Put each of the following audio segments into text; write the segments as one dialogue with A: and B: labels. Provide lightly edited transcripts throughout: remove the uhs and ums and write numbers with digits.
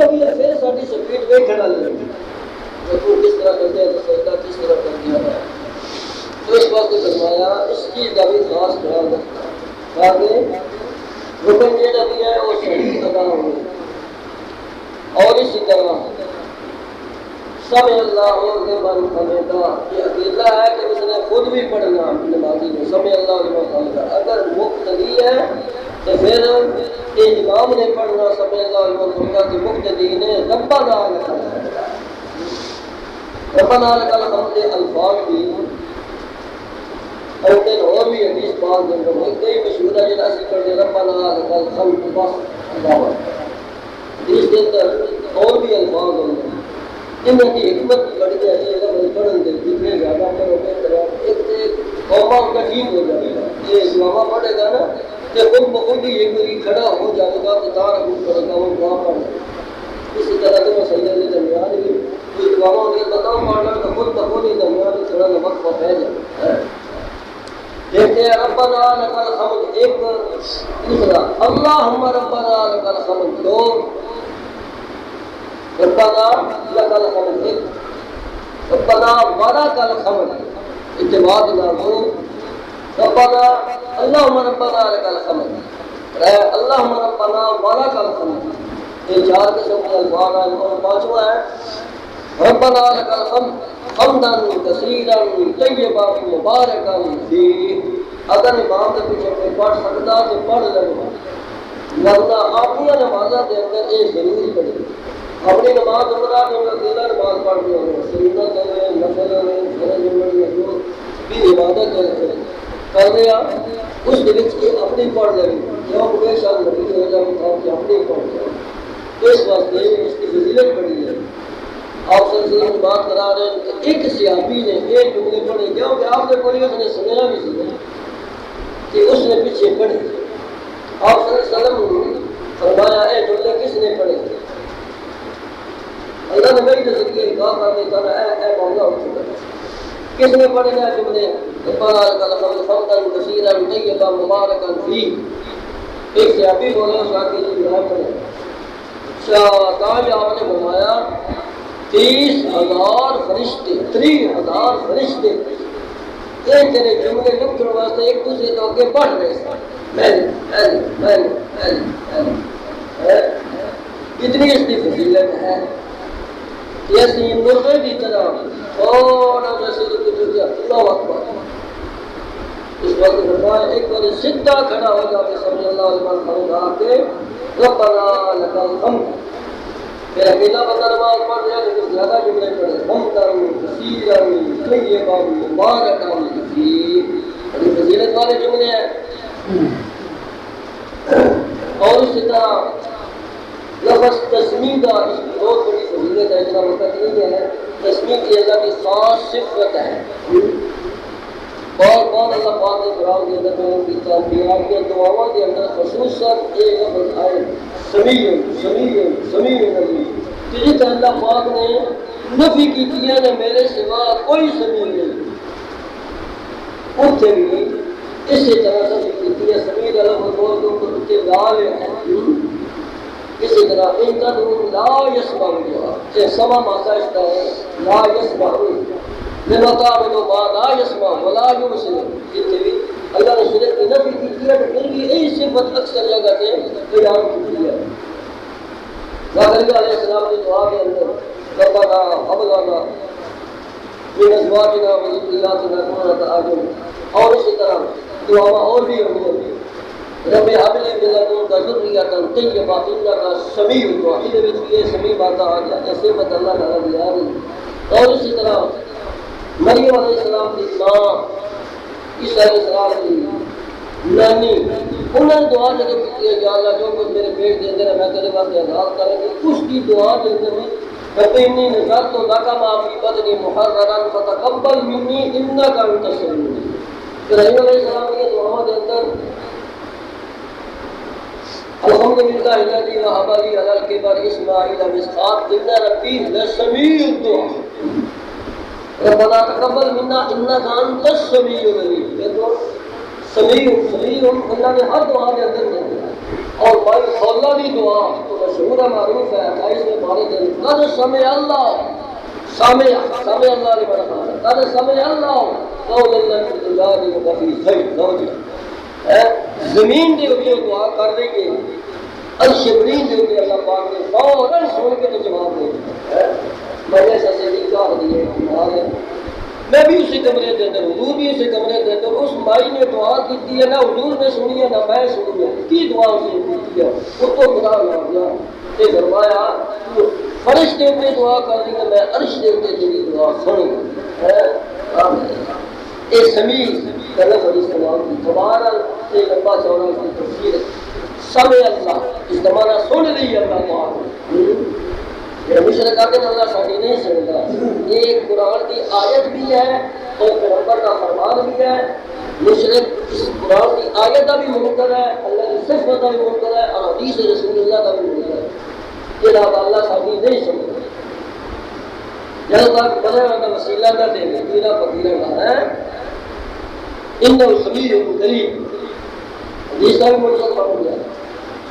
A: ابھی پھر ساری سپیڈ ویکھن والے رکوع کس طرح کرتے ہیں تو سجدہ کس طرح کر دیا ہے. تو اس وقت فرمایا اس چیز کا بھی خاص خیال رکھنا تاکہ رکن جہاں بھی ہے وہ صحیح ادا ہو. اور اسی طرح سمع اللہ لمن حمدہ یہ عقیدہ ہے کہ اس نے خود بھی پڑھنا نمازی نے سمع اللہ لمن حمدہ. اگر مقتدی ہے تو پھر امام نے پڑھنا سمع اللہ لمن حمدہ کہ مقتدی نے ربنا لک الحمد. ربنا لک الحمد الفاظ بھی اور دن اور بھی حدیث پاک دن میں کئی مشہور ہے جنہاں سے پڑھتے ربنا لک الحمد بس اللہ حدیث کے اندر اور بھی الفاظ ہوتے ہیں. ان کی حکمت بڑھ جائے گی اگر پڑھن دے جتنے زیادہ پڑھو بہتر ہے. ایک تو قوما ان کا ٹھیک ہو جائے گا. یہ امامہ پڑھے گا نا کہ خود بخود ہی ایک باری کھڑا ہو جائے گا تو تار ابو پڑھے گا وہ دعا پڑھے گا. اسی طرح سے مسئلے کے درمیان بھی کوئی امامہ ان کے بتاؤ پڑھنا تو خود بخود ہی درمیان میں تھوڑا سا وقفہ پہ جائے. دیکھتے ہیں ربنا لک الحمد ایک دوسرا اللہم ربنا لک الحمد دو ربنا لک الحمد ایک ربنا ولک الحمد اتباع نہ ہو ربنا اللہم ربنا لک الحمد اللہم ربنا ولک الحمد. یہ چار قسم کے الفاظ ہیں. اور پانچواں ہے ربنا لک الحمد حمدا کثیرا طیبا مبارکا فیہ. اگر امام کے پیچھے کوئی پڑھ سکتا تو پڑھ لے ورنہ اپنی نمازوں کے اندر یہ ضرور پڑھے. اپنی نماز عمرہ میں اکیلا نماز پڑھتے ہو سنت ہے نفل ہے فرض ہے جو بھی عبادت کر رہے اس کے اپنی پڑھ لیں جو بے شک نبی ہو جائے تھا کہ اپنی پڑھ لیں. اس واسطے اس کی فضیلت بڑی ہے. آپ صلی اللہ علیہ وسلم بات کرا رہے ہیں کہ ایک صحابی نے ایک جملے پڑھے کیونکہ آپ نے کوئی اس نے سننا بھی سنا کہ اس نے پیچھے پڑھے. آپ صلی اللہ علیہ وسلم نے فرمایا اے جملے کس نے پڑھے؟ اللہ نے میری نظریے کہا کرنے کا اے مولا ہو چکا کس نے پڑھے گا جملے ربنا لک الحمد حمدا کثیرا طیبا مبارکا فیہ. ایک صحابی بولے اس آگے جی میں پڑھے کہا آپ نے فرمایا 30,000 فرشتے 30,000 فرشتے ایک تیرے جملے لکھنے واسطے ایک دوسرے تو آگے بڑھ رہے ہیں. کتنی اس کی فضیلت ہے کہ ایسی مرغے کی طرح تھوڑا جیسے اللہ اکبر. اس وقت فرمایا ایک بار سیدھا کھڑا ہو جا کے سمجھ اللہ علیہ وسلم آ کے ربنا لک الحمد. پھر اکیلا بندہ نماز پڑھ رہا ہے تو زیادہ جملے پڑھے حمدا کثیرا طیبا مبارکا فیہ. بڑی فضیلت والے جملے ہیں. اور اسی طرح لفظ تسمیع کا اس کی بہت بڑی فضیلت ہے. اتنا وقت نہیں ہے. تسمیع کی اللہ کی خاص صفت ہے. بہت اللہ پاک نے قرآن کے اندر بیان کیا انبیاء کے دعاؤں کے اندر خصوصاً ایک لفظ آئے سمیع سمیع سمیع نبی کہ جس اللہ پاک نے نفی کی ہے کہ میرے سوا کوئی سمیع نہیں. اتنے بھی اسی طرح سے کی ہے سمیع کا لفظ بول دو تو اتنے لال ہے. اسی طرح ان کا دور لا یسمع دعا کہ سما ماسا اس کا ہے لا یسمع لمقام ما لا يسمع ولا يبصر. اتنے بھی اللہ نے شرک کی نفی کی ہے تو پھر بھی یہی صفت اکثر جگہ سے بیان کی ہے. زکریا علیہ السلام کی دعا کے اندر ربنا هب لنا من ازواجنا وذرياتنا قرة اعين. اور اسی طرح دعا اور بھی ہوئی رب هب لي من لدنك ذرية طيبة انك سميع الدعاء. یہ سمیع بات آ گیا یہ صفت اللہ تعالیٰ کی آ رہی. اور اسی طرح مریم علیہ السلام کی ماں عیسیٰ علیہ السلام کی نانی انہوں نے دعا جب کی ہے یا اللہ جو کچھ میرے پیٹ کے اندر ہے میں تیرے واسطے آزاد کریں گے. اس کی دعا کے اندر بھی رب انی نذرت لک ما فی بطنی محررا فتقبل منی انک انت السمیع. ابراہیم علیہ السلام کی دعا کے اندر الحمدللہ الذی وهب لي على الكبر اسماعیل واسحاق ان ربی لسمیع الدعاء. ربنا تقبل منا انك انت السمیع العلیم. دیکھو سمیع سمیع اللہ نے ہر دعا کے اندر دیا. اور بھائی اللہ کی دعا تو مشہور معروف ہے 28 میں پارے دن قد سمع اللہ سمع اللہ نے بڑا کہا قد سمع اللہ قول التي تجادلك في زوجها زمین دے اوپر دعا کر دے گی الشبرین دے اوپر اللہ پاک نے فوراً سن کے تو جواب دے دیا میں نے ایسا سے کہا دیے میں بھی اسی کمرے کے اندر حضور بھی اسی کمرے کے اندر اس مائی نے دعا کی ہے نہ حضور نے سنی ہے نہ میں سنی ہے کی دعا اسے کی ہے وہ تو خدا نہ گیا کہ فرمایا فرش دے اوپر دعا کر دی میں عرش دے اوپر تیری دعا سنوں اے سمیع طرف علیہ السلام کی تبارک سے لمبا چوڑا کی تفسیر سمع اللہ اس زمانہ سن لی اللہ پاک مشرق آتے ہیں اللہ ساتھی نہیں سنتا ایک قرآن کی آیت بھی ہے اور پیغمبر کا فرمان بھی ہے مشرق اس قرآن کی آیت کا بھی منکر ہے اللہ کی صفت کا بھی منکر ہے اور حدیث رسول اللہ کا بھی منکر ہے یہ رب اللہ ساتھی نہیں سنتا جب تک بڑے والا وسیلہ نہ دے گا تیرا فقیرہ کا ہے انہو سمیع قریب حدیث کا بھی منکر ہو گیا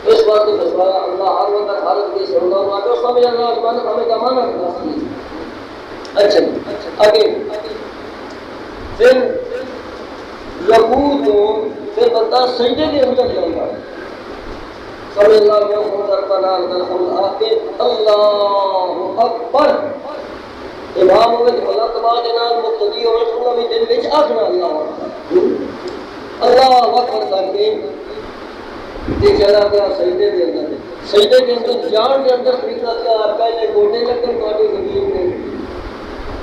A: اس بات کو فرمایا اللہ ہر وقت حالت کی سننا ہوا تو سمجھ اللہ عثمان ہمیں کمانا کرنا اچھا آگے پھر رکوع تو پھر بندہ سجدے کے اندر جاؤں گا سمجھ اللہ کو ہم کرتا نال کر ہم آگے اللہ اکبر امام ہوئے تو اللہ تبا دینا مقتدی ہوئے سننا بھی دن بچ آخنا اللہ اکبر کر کے یہ چلا گیا سجدے کے اندر جان کے اندر طریقہ کیا پہلے گوڈے لگن گاڑی زمین میں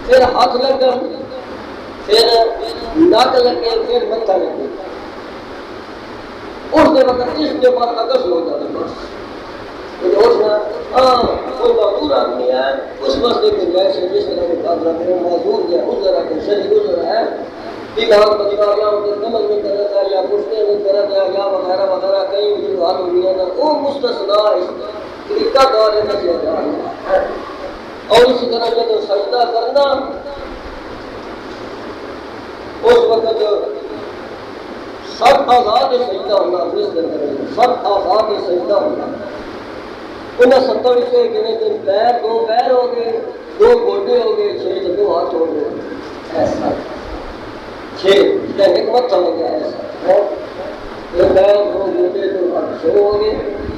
A: پھر ہاتھ لگن پھر ناک لگے پھر متھا لگے اس کے وقت اس کے بعد اگس ہو جاتا بس کوئی معذور آدمی ہے اس مسئلے کے جیسے جس طرح کے قابلہ کریں معذور ہے اس طرح کے شریک اس طرح ہے بیمار بدکار یا ان کے کمل میں کرت ہے یا گھٹنے میں کرت ہے یا وغیرہ وغیرہ کئی جو حال ہوئی ہے وہ مستثنا اس طریقہ کار ہے نہ جا رہا ہے اور اسی طرح جب سجدہ کرنا اس وقت سب آزاد سجدہ ہونا سب آزاد سجدہ ہونا انہیں 70 سے گنے دن پیر دو پیر ہو گئے دو گوڈے ہو گئے 6 دو ہاتھ ہو گئے ایسا 6 ایک مت ہو گیا ایسا دو پیر دو گوڈے دو ہاتھ 6 ہو گئے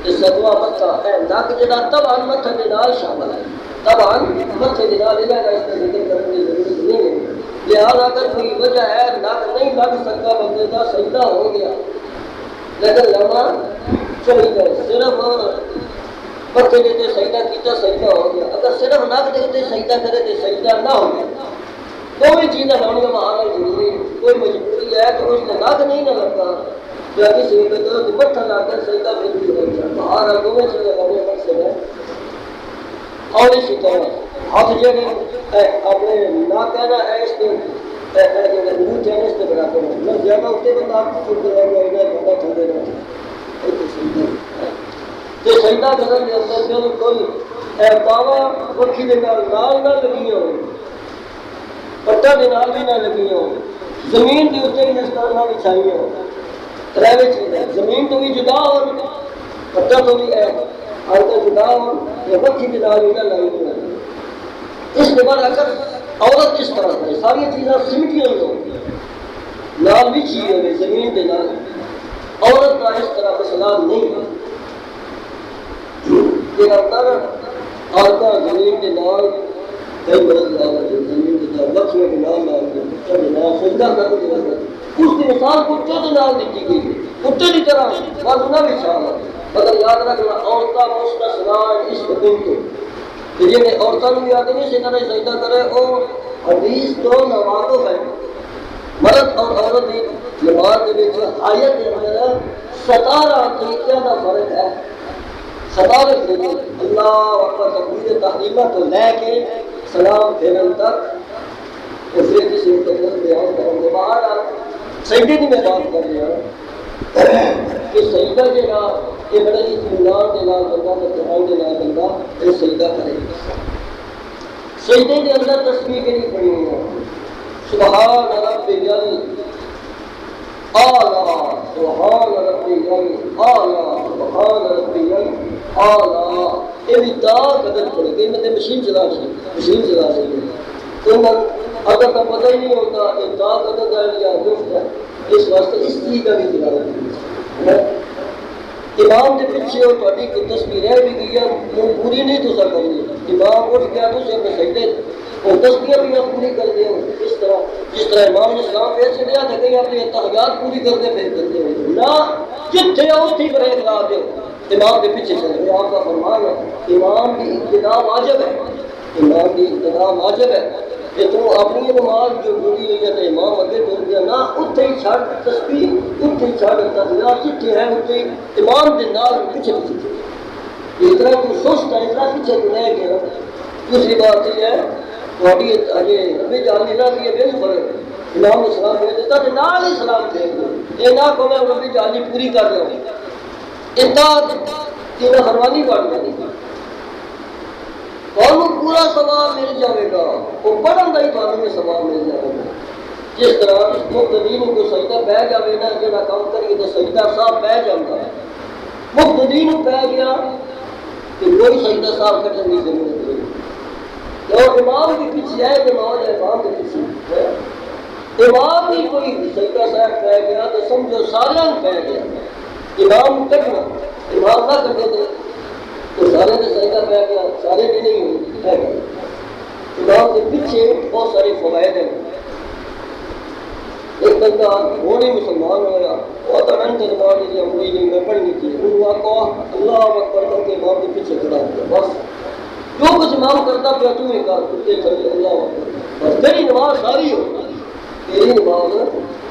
A: یہ 7واں متھا ہے ناک جڑا تبان متھا کے نال شامل ہے تبان متھے کے نال علاقہ اس کا ذکر کرنے کی ضرورت نہیں ہے لہٰذا اگر کوئی وجہ ہے ناک نہیں لگ سکتا بندے کا سجدہ ہو گیا لیکن لمحہ چاہیے صرف متھے دیتے سجدہ کیتا سجدہ ہو گیا اگر صرف ناک دیتے سجدہ کرے تو سجدہ نہ ہو گیا کوئی چیزیں لاؤں گا وہاں ضروری کوئی مجبوری ہے تو اس نے ناک نہیں نہ لگتا یا کسی کو متھا لا کر سجدہ بھی نہیں ہو گیا باہر دونوں چیزیں لانے مقصد ہے اور اسی طرح ہاتھ جڑے اپنے نہ کہنا ہے اس کے منہ جانے اس کے برابر ہے میں زیادہ ہوتے بندہ آپ کو چھوڑ رہا ہے انہیں بندہ چھوڑ دے رہا ہے تو سجدہ کرنے کے اندر بالکل پاوا وکھی دے نال نہ لگی ہو پٹا دے نال بھی نہ لگی ہو زمین کے اوپر ہی دستار نہ بچھائی ہو ترے چیزیں زمین تو بھی جدا ہو پٹا تو بھی ہے ہر تو جدا ہو یا وکھی دے نال بھی نہ لائی ہو اس کے بعد اگر عورت اس طرح کرے ساری چیزیں سمٹی ہوئی ہو نال بھی چیز ہوگی زمین دے نال عورت کا اس طرح کا سلام نہیں ہے یہ اندر آتا زمین کے نال کئی برس لالا جو زمین کے نال وکھیوں کے نال لالا جو کچھا کے نال سجدہ کرنے کے وقت اس کی مثال کچھے کے نال دیتی گئی کچھے کی طرح بس نہ بھی شامل مگر یاد رکھنا عورتہ مستثنا اس دن کو کہ یہ عورتوں بھی آتے نہیں سکھانا سجدہ کرے وہ حدیث تو نواتف ہے مرد اور عورت کی نماز کے بیچ آیت کے اندر 17 طریقے کا فرق ہے 17 طریقے اللہ اکبر تکبیر تحریمہ تو لے کے سلام پھیرن تک اور پھر کسی مقدس بیان کریں گے باہر سجدے کی میں بات کر رہا ہوں کہ سجدہ کے نام یہ بڑے اطمینان کے نام بندہ مطمئن کے نام بندہ یہ سجدہ کرے سجدے کے اندر تسبیح کے لیے پڑھی ہے سبحان رب جل اعلیٰ سبحان رب جل اعلیٰ سبحان رب جل آلہ یہ بھی تا قدر پڑے گی مطلب مشین چلا رہی تو اگر تو پتہ ہی نہیں ہوتا کہ تا قدر ہے یا گفت ہے اس واسطے اس چیز کا بھی تلاوت ہے امام کے پیچھے اور تھوڑی کوئی تصویر ہے بھی گئی ہے وہ پوری نہیں تو سر کرنی امام اٹھ گیا تو اپنے سجدے اور تصویر بھی پوری کر دیا اس طرح امام نے اسلام پیش چلیا تھا کہ اپنی تحیات پوری کر دے پھر کرتے ہوئے نہ جتھے اسی پر اقرار دے امام کے پیچھے چلے آپ کا فرمان ہے امام کی ابتدا واجب ہے امام کی ابتدا واجب ہے کہ تو اپنی نماز جو جڑی ہوئی ہے تو امام اگے ٹر گیا نہ اتنے ہی چھڑ تسبیح اتنے ہی چھڑ تحیات جتھے ہے اتنے امام کے نال پیچھے اتنا تو سست ہے اتنا پیچھے تو رہ گیا دوسری بات یہ ہے تھوڑی ابھی جانی نہ کہ یہ بالکل امام نے سلام دے دیتا تو نال ہی سلام دے دے یہ نہ کہ میں ابھی جانی پوری کر رہا ہوں اطاعت کی فرمانی پڑھ جاتی اور پورا ثواب مل جائے گا وہ پڑھن کا ہی تمہیں ثواب مل جائے گا جس طرح مقتدین کو سجدہ پہ جائے نا جہاں کام کریے تو سجدہ صاحب پہ جاتا ہے مقتدین پہ گیا کہ کوئی سجدہ صاحب کرنے کی ضرورت نہیں اور امام کے پیچھے ہے نماز امام کے پیچھے امام بھی کوئی سجدہ صاحب پہ گیا تو سمجھو سارے پہ گیا امام کٹنا امام نہ کرتے تھے تو سارے نے سجدہ پہ گیا سارے بھی نہیں ہوئے امام کے پیچھے بہت سارے فوائد ہیں ایک بندہ ہونے مسلمان ہوا وہ تو رنگ نماز کی امری نہیں میں پڑھنی تھی انہوں کو اللہ اکبر کر کے امام کے پیچھے کھڑا ہوا بس جو کچھ امام کرتا پیا تو ہی کر کتے چلے اللہ اکبر بس تیری نماز ساری ہو تیری نماز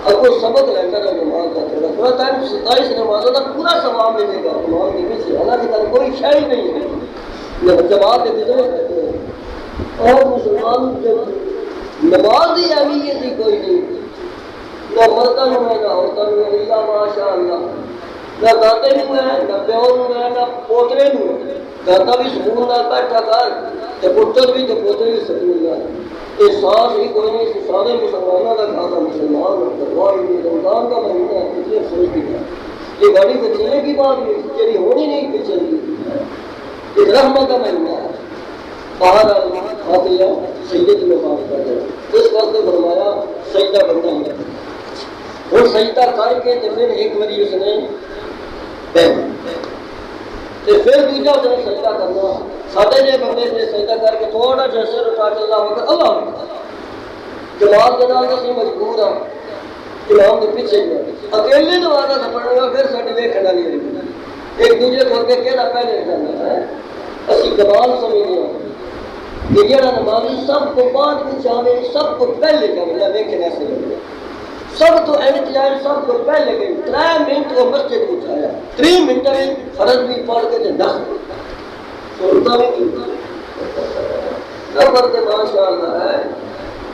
A: اگر سبق لیتا ہے نماز کا تھوڑا ٹائم 27 نمازوں کا پورا ثواب ملے گا نماز کے پیچھے حالانکہ تک کوئی شے ہی نہیں ہے جماعت کے بزرگ کہتے ہیں اور مسلمان جب نماز ہی اہمیت ہی کوئی نہیں نہ مردن ہے نہ عورتن ہے اللہ ماشاء اللہ نہ داتے نہیں ہے نہ پیور ہے نہ پوترے نہیں ہے داتا بھی سکون نہ بیٹھا کر تے پتر بھی تے پوترے بھی سکون نہ احساس ہی کوئی نہیں سارے مسلمانوں کا کھانا مسلمان اور رمضان کا مہینہ ہے کتنے افسوس کی بات یہ گاڑی کو چلنے کی بات تیری ہونی نہیں پہ چل رہی ایک رحمت کا مہینہ ہے باہر آتے ہیں سجدے میں بات کر رہے اس وقت فرمایا سجدہ بندہ ہے اور سجدہ کر کے تو پھر ایک باری اس نے پھر دوجا اس نے سجدہ کرنا ساڑھے جے بندے نے سجدہ کر کے تھوڑا جیسے اٹھا کے اللہ وقت اللہ جماعت کے نام سے مجبور ہاں امام کے پیچھے اکیلے نماز کا پڑھنے گا پھر ساڑھی ویکھنا نہیں رہی ایک دوجے کو کے کہنا پہلے کرنا ہے اسی کمال سمجھنے ہیں کہ جڑا نمازی سب کو بعد میں چاہے سب کو پہلے جانے ویکھنے سے لگے سب تو احتجاج سب کو پہلے گئی 3 منٹ وہ مسجد کو چاہیا 3 منٹ میں فرض بھی پڑھ کے دے نہ سنتا بھی کیوں نمبر کے ماشاءاللہ ہے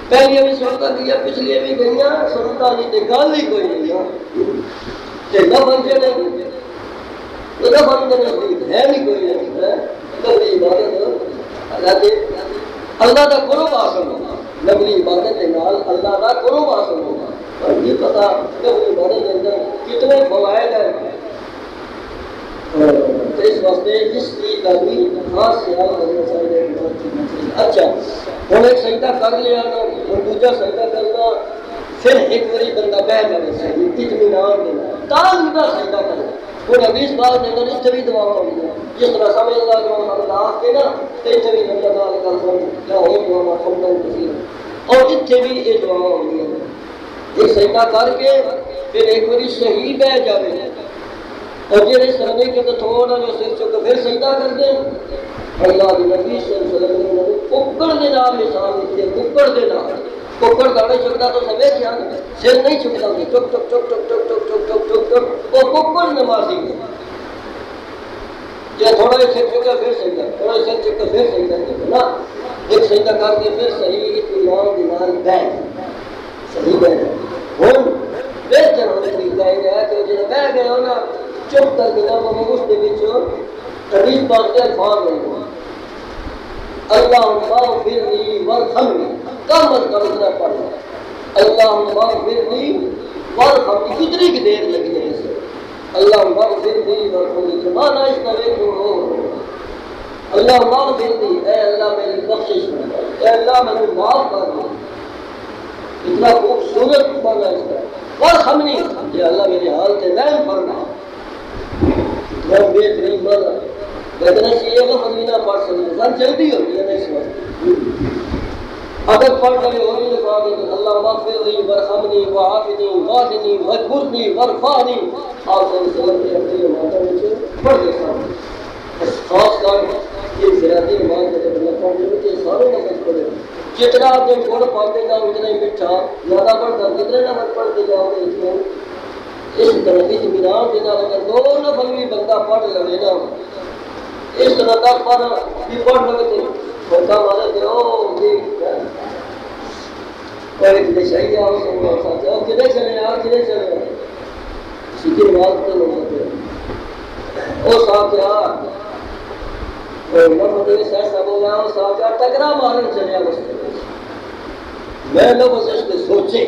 A: پہلے بھی سنتا دیا پچھلے بھی گئیاں سنتا نہیں تے گل ہی کوئی نہیں ہے نہ بنجے نہیں نہ بنجے نہیں ہے نہیں کوئی نہیں ہے نبی عبادت اللہ کا قرب حاصل ہوگا نبی عبادت کے نال اللہ کا قرب حاصل ہوگا اور یہ پتا نبی عبادت کے اندر کتنے فوائد ہیں اس واسطے اس چیز کا بھی خاص خیال کرنا چاہیے اچھا ہوں ایک سجدہ کر لیا نا اور دوسرا سجدہ کرنا پھر ایک بڑی بندہ بہ جانا چاہیے اطمینان دینا تاکہ کا سجدہ کرنا وہ حدیث بات کے اندر اتنے بھی دعا ہوئی ہے جس طرح سمجھ اللہ کے نا اتنے بھی اللہ تعالیٰ کا فرم یا اور دعا فرم کثیر اور اتنے بھی یہ دعا ہوئی ہے ایک سجدہ کر کے پھر ایک بڑی صحیح بہ جائے اور جی سرنے کے تو تھوڑا جو سر چکے پھر سجدہ کر دیں اللہ کے نبی صلی اللہ علیہ وسلم ککڑ دے نام مثال دیتی ہے ککڑ دے نام ککڑ داڑے چکتا تو سمے کیا سر نہیں چکتا چک چک چک چک چک چک چک چک چک چک وہ ککڑ نمازی ہے یا تھوڑا ہی سر چکا پھر سجدہ تھوڑا ہی سر چکا پھر سجدہ کرنا ایک سجدہ کر کے پھر صحیح اطمینان دیوان بیٹھ صحیح بیٹھ ہوں بہتر ہونے طریقہ یہ ہے کہ جب بیٹھ گئے ہو نا چپ کر کے جب ہمیں اس کے بچوں حدیث بات کے الفاظ ہوئے اللہم اغفرنی وارحمنی کم از کم اتنا پڑھنا اللہم اغفرنی وارحمنی کتنی کی دیر لگی ہے اسے اللہ مغفر لی ورحمنی مانا اس کا دیکھو اللہ مغفر لی، اے اللہ میری بخشش فرما، اے اللہ مجھے معاف کر دے. اتنا خوبصورت مانا اس کا. ورحمنی، یہ اللہ میری حالت رحم فرما، اتنا بہترین مانا. لیکن ایسی یہ لفظ بھی نہ پڑھ سکتے، سب جلدی ہوتی ہے نا اس وقت. اگر پڑھ رہے ہو یہ لفظ تو اللہ مغفر لی ورحمنی وعافنی واہدنی واجبرنی ورفعنی، آپ صلی اللہ علیہ وسلم کے اپنی ماتا میں پڑھ دے سامنے. خاص کر یہ زیادتی نماز کے جب اللہ پڑھ دے کہ سارے نماز پڑھے، جتنا آپ نے گڑ پاتے جاؤ اتنا ہی میٹھا زیادہ پڑھتا، جتنے نماز پڑھتے جاؤ گے اتنا اس طرح کی اطمینان دینا. اگر دو نفل بھی بندہ پڑھ لے نا اس طرح تک پر بھی پڑھ لے تو بندہ مانے کہ او کوئی کدے چاہیے آؤ سنگا ساتھ آؤ کدے چلے آؤ کدے چلے اسی کی بات تو لوگ ہوتے ہیں او ساتھ آ لفظ اس ایسا بولا او ساتھ آ ٹکرا مارن چلے آؤ میں لفظ اس نے سوچے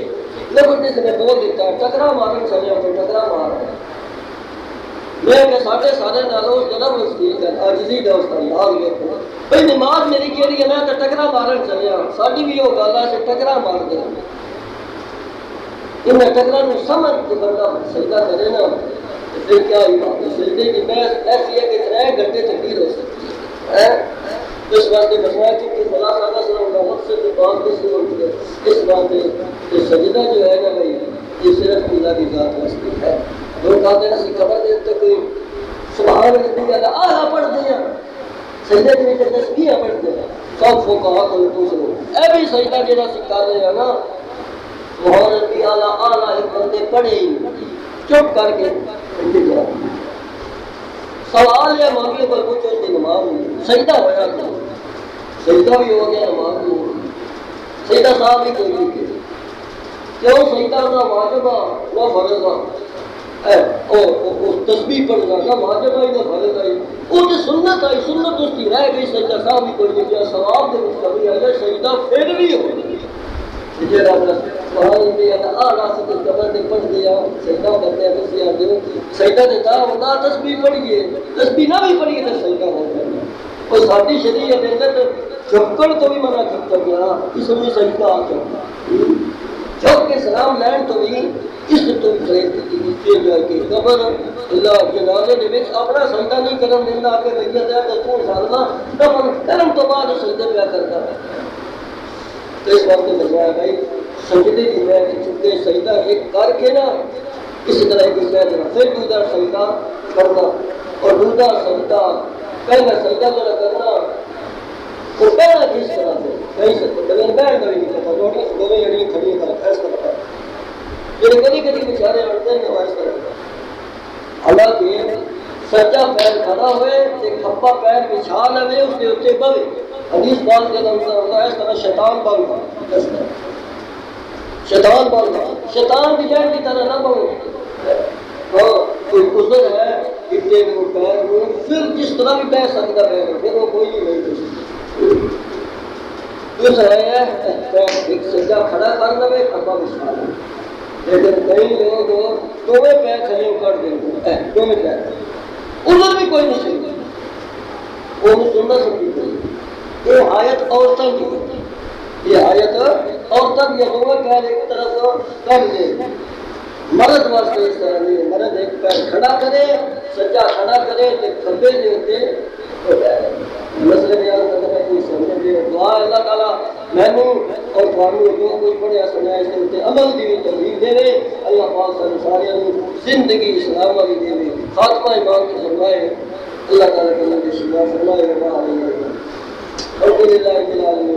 A: لفظ اس نے بول دیتا ٹکرا مارن چلے آؤ ٹکرا مارن میں کہ سارے نالوں اس جنب اس کی عاجزی دا اس کا یاد لکھو بھئی نماز میری کیڑی ہے میں تو ٹکرا مارن چلیا ساڈی بھی ہو گالا سے ٹکرا مار دے ان ٹکرا نو سمجھ کے بندہ سجدہ کرے نا پھر کیا ہی بات ہے. سجدے کی بحث ایسی ہے کہ 3 گھنٹے تقدیر ہو سکتی ہے. اس واسطے بتایا کہ خدا صلی اللہ علیہ وسلم کا مقصد کی بات کس لیے ہوتی ہے اس بات میں کہ سجدہ جو ہے نا بھائی یہ صرف اللہ کی ذات واسطے ہے. لوگ کہتے ہیں خبر دیتے کوئی سبحان اللہ آلہ پڑھ دیا سجدے کے نیچے تسبیح پڑھ دیا سب فقہا کو پوچھ لو اے بھی سجدہ جڑا سکھا دے گا نا سبحان ربی اعلیٰ اعلیٰ ایک بندے پڑھے ہی چپ کر کے سوال یا مانگے پر پوچھو اس کی نماز ہوئی سجدہ ہوا کہ سجدہ بھی ہو گیا نماز بھی ہو گئی سجدہ صاحب بھی کوئی نہیں کیا کیوں سجدہ نہ واجب نہ فرض تسبیح پڑھنا نہ واجب آئی نہ فرض آئی وہ تو سنت آئی سنت اس کی رہ گئی سجدہ صاحب بھی کوئی نہیں کیا ثواب دے اس کا بھی آیا سجدہ پھر بھی ہو جڑا سبحان اللہ اعلیٰ سے قبر نے پڑھ دیا سجدہ کرتے ہیں بس یاد دیو سجدہ دیتا ہوتا تسبیح پڑھیے تسبیح نہ بھی پڑھیے تو سجدہ ہو جائے اور ساری شریعت کے اندر جھکن تو بھی منع کر گیا اس میں سجدہ آ جاتا جھک کے سلام لین تو بھی اس تو بھی خیر کی نیچے جا کے قبر اللہ جنازے دے وچ اپنا سجدہ نہیں کرن دینا کہ بھیا دے تے تو سالنا دفن کرن تو بعد سجدہ پیا کرتا ہے. تو اس وقت بتایا بھائی سجدے کی میں چونکہ سجدہ ایک کر کے نا اسی طرح ایک سجدہ پھر دوسرا سجدہ کرنا اور دوسرا سجدہ پہلا سجدہ جو کرنا وہ پہلا کس طرح سے کہیں سے لیکن بیٹھ کر نہیں کرتا دونوں یعنی کھڑی کر ایسا کرتا یہ کبھی کبھی بیچارے اڑتے ہیں اس طرح حالانکہ سجا پیر کھڑا ہوئے ایک کھپا پیر بچھا لے اس کے اتنے بوے حدیث بات کے اندر ہوتا ہے اس طرح شیطان بن گیا شیطان بن گیا شیطان بھی جان کی طرح نہ بنو ہاں کوئی عذر ہے اتنے کو پیر کو پھر جس طرح بھی بہ سکتا ہے پھر وہ کوئی نہیں کر دوسرا ہے ایک سجا کھڑا کر لے کھپا بچھا لے لیکن کئی لوگ دونوں پیر کھڑے کر دیں گے دونوں پیر ادھر بھی کوئی نہیں سنتا وہ سننا سمجھی یہ آیت عورتوں کی یہ آیت عورتوں کی دونوں پیر ایک طرف کر دے مرد واسطے اس طرح نہیں مرد ایک پیر کھڑا کرے سجا کھڑا کرے تو کھبے جو ہوتے مسئلے بیان کرنے میں کوئی سمجھ دے دعا اللہ تعالیٰ میں نے اور قانون جو کچھ پڑھیا سنا اس کے عمل کی بھی توفیق دے دے اللہ پاک سارے زندگی اسلام والی دے دے خاتمہ ایمان کی فرمائے اللہ تعالیٰ کے نام کے شفا فرمائے الحمد للہ رب العالمین